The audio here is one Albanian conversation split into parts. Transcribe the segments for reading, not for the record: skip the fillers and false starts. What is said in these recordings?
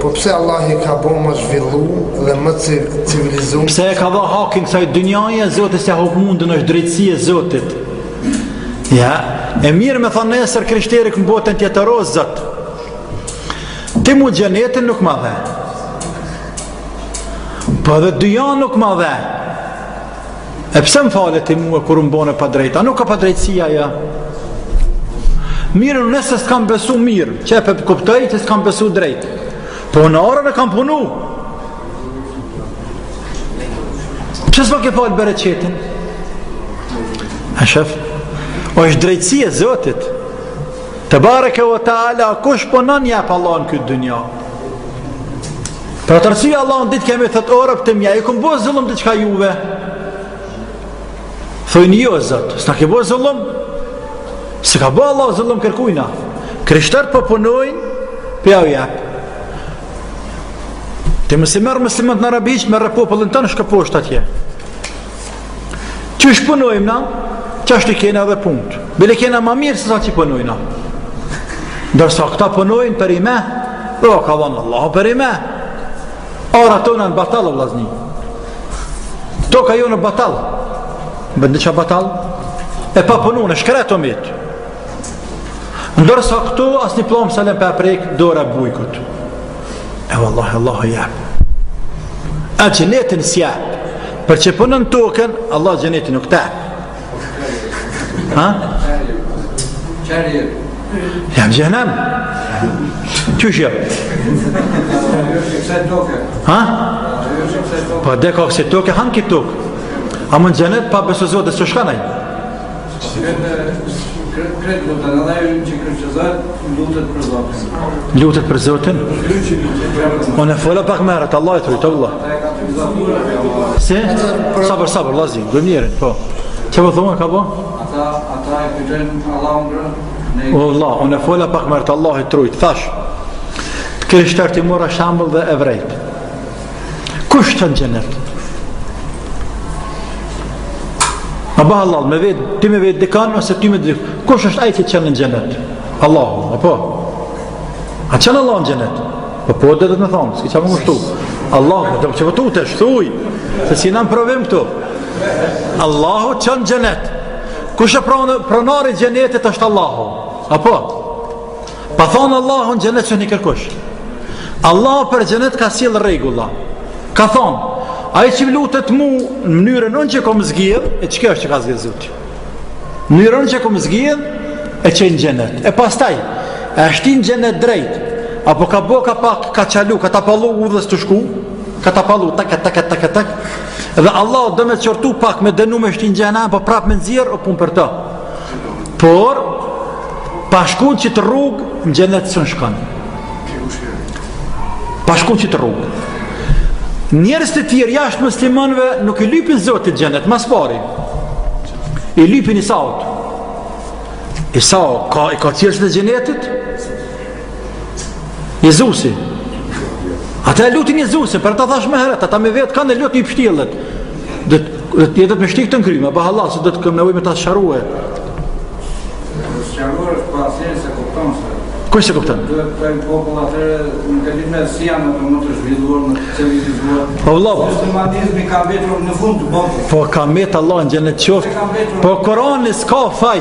po pse Allah I ka bo më zhvillu dhe më civilizuar? Pse e ka dha hakin kësaj dynjaje, Zoti s'ja hop mundën, është drejtësia e Zotit. Ja, e mirë me thonë nesër krishteri në botën tjetëror Zot. Ti mu xhenetin nuk ma dhe. Po edhe dyja nuk ma dhe. E pse më falet ti mua kur më bone pa drejta? Nuk ka pa drejtësia ja. Mirë, nëse s'kam besu mirë, që e për kuptoj që s'kam besu drejt. Po në orën e kam punu. Pse s'ma ke falë bereqetin? A shef? O është drejtësia e Zotit. Te bareke o taala, kush punon jep Allah në këtë dynja. Për atë arsye Allah në ditë kemi thëtë orë për të mja, I kom bo zullum të qka juve. Thojnë jo Zot, s'na ke bo zullum? Se ka bo Allah zullum kërkujna. Krishterët po punojnë, për ja u jep. Ti mësi merë muslimët në arabiq, merë popullin të në shka poshtë atje. Qysh punojmë na? Qashtë I kena dhe punët. Bile kena ma mirë se sa që punojna. Dërsa këta punojnë për I me, o ka dhonë Allah për I me. Ora tona në batalë vlazni. Toka jo në batalë. Bëndë qa batalë? E pa punu në shkreto mitë. Ndërsa këtu asë një plomë salem për prejkë dora bujkut. E vallahi Allah jep. A gjenetin s'jep. Për që punën tokën, Allah gjenetin nuk tep. Ha? Jam gjenem. Qysh jep? Ha? Pa dhe ka këse toke, hanë ki tokë. A më në gjenet pa beso Zotë dhe së shkanaj? Kretë lutën, edhe ju që kërqëzat, lutët për Zotën. Lutët për Zotën? Unë e fola pak merët, Allah I trujtë, Allah. Si? Sabër, lazi, dojmë njerën, po. Që po thonë, ka po? Ata e pyjtojnë Allah umrë. O Allah, unë e fola pak merët, Allah I trujtë, thash. Të krishterë ti mora shambull dhe evrejt. Kush të në gjenet? A ba halal, me vetë, ti me vetë dikan, ose ti me dikan. Kush është ajti që në gjenet? Allahu, apo? A qënë Allah në gjenet? Po dhe dhe të me thonë, s'ki që më mështu. Allahu, dhe që vëtu të shtuj, se si në më provim këtu. Allahu që në gjenet. Kush e pronari gjenetit është Allahu, apo? Pa thonë Allahu në gjenet që një kërkush. Allahu për gjenet ka silë regula. Ka thonë, a I që lutet mu në mënyrën unë që kom zgjidh, e që kjo është që ka zgjidh Zotë? Mënyrën unë që kom zgjidh, e që në gjenet. E pastaj, e shti në gjenet drejt, apo ka bo ka pak, ka qalu, ka tapalu urdhës të shku, ka tapalu, tak, dhe Allah dhe me të qërtu pak me denu me shti në gjenet, po prap me nëzirë, o pun për ta. Por, pashkun që të rrugë, në gjenet së në shkanë. Pashkun që të rrugë. Njerëz të tjerë jashtë muslimanëve nuk I lypin Zotit xhenet, mas pari. I lypin Isaut. Isau ka cilësit e xhenetit? Jezusi. Ata e lutin Jezusin, për ta thash më herët, ata me vetë kanë lutin I pështjellet. Do të jetë me shtik të nkryme, pa halal, se do të kemë nevojë me ta sharrue. Sharruar është pasirë se kupton se. Kush e kupton? Duhet të popull atëre në lidhje si janë ato më të zhvilluar, më të civilizuar. Po vëllai, muslimanizmi ka mbetur në fund të botës. Po ka mbetur Allah në xhenet qoftë. Po Kurani s'ka faj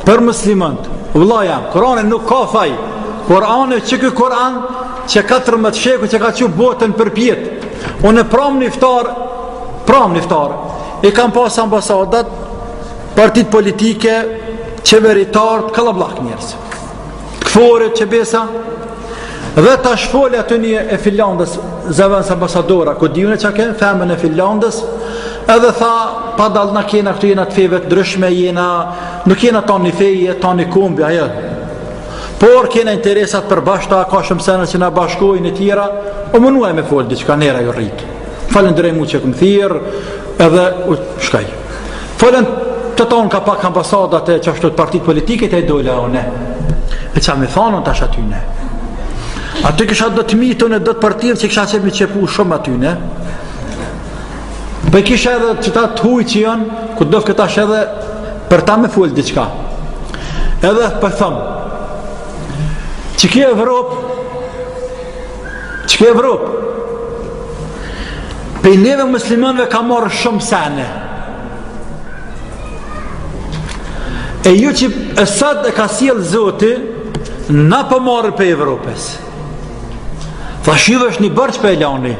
për muslimanët. Vëllai, Kurani nuk ka faj. Kurani që ky Kur'an që 14 shekuj që ka qenë botën përpjet. Unë pram niftar, I kam pas ambasadat, partit politike, qeveritar, kallabllak njerëz. Këforit që besa dhe ta shfoli aty një e Finlandës zëvendës ambasadora ku diune që ke femën e Finlandës edhe tha pa dal na kena këtu jena të feve të ndryshme nuk jena tani feje tani kombi ajo por kena interesat për bashkëta ka shumë sene që na bashkojnë e tjera o mënuaj me fol diçka nera jo rrit falënderoj mu që këm thirr edhe shkaj falen të tonë ka pak ambasadat e qashtu të partit politike të e dole one e qa me thanën tash atyne aty kësha do të mitën e do të partirë që kësha që me qepu shumë atyne për kisha edhe që ta të huj që janë ku do këta shë edhe për ta me full diqka edhe për thëmë që kjo Evropë Që ke Evropë? Pe neve muslimanve ka marrë shumë sene. E ju që Esad e ka sjell Zoti, na po marrë pe Evropës. Tha shive është një bërç pe elani.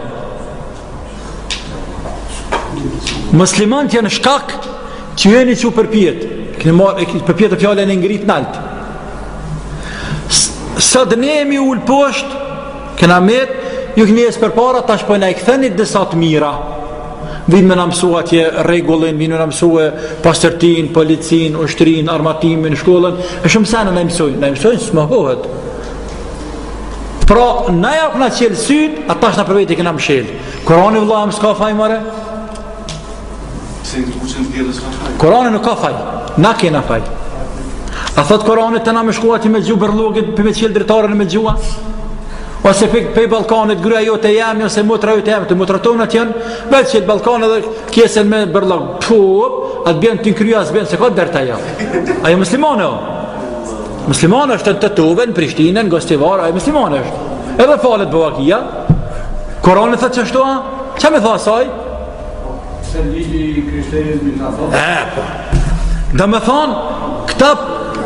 Muslimanët janë shkak që jeni që përpjet. Përpjet e fjallën e ngrit nalt. Sot ne jemi ullë poshtë, këna met, ju kënjes për para, tash po ne i këthenit disa të mira. Vinë me në mësua atje regullin, vinë me në mësua pastërtin, policin, ushtrin, armatimin, shkollën, e shumë se në mësojnë, së më hohet. Pra, na ja këna qelë syt, atash në përvejt i këna mshel. Korani vëlla më s'ka faj mëre? Korani nuk ka faj, na kena faj. A thot Korani të na me shkuat i me gju bërlogit, për me qelë dritarën e me gjua? Ose pe Balkanit gruaja jote jam ose motra jote jam, të motra tonat janë vetë që Balkan edhe kjesën me bërlog. Atë bjen të kryja, s'bjen se ka derta ja. Ajo muslimane o. Muslimane është në Tetove, në Prishtinë, në Gostivar, ajo muslimane është. Edhe falet bëvakia. Korani thët që ashtu a? Që me tha saj? Se ligji i krishterizmi ka thonë. Po. Dhe me thonë, këta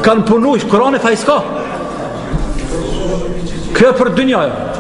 kanë punu, Korani tha i s'ka. Kjo për dynja jo.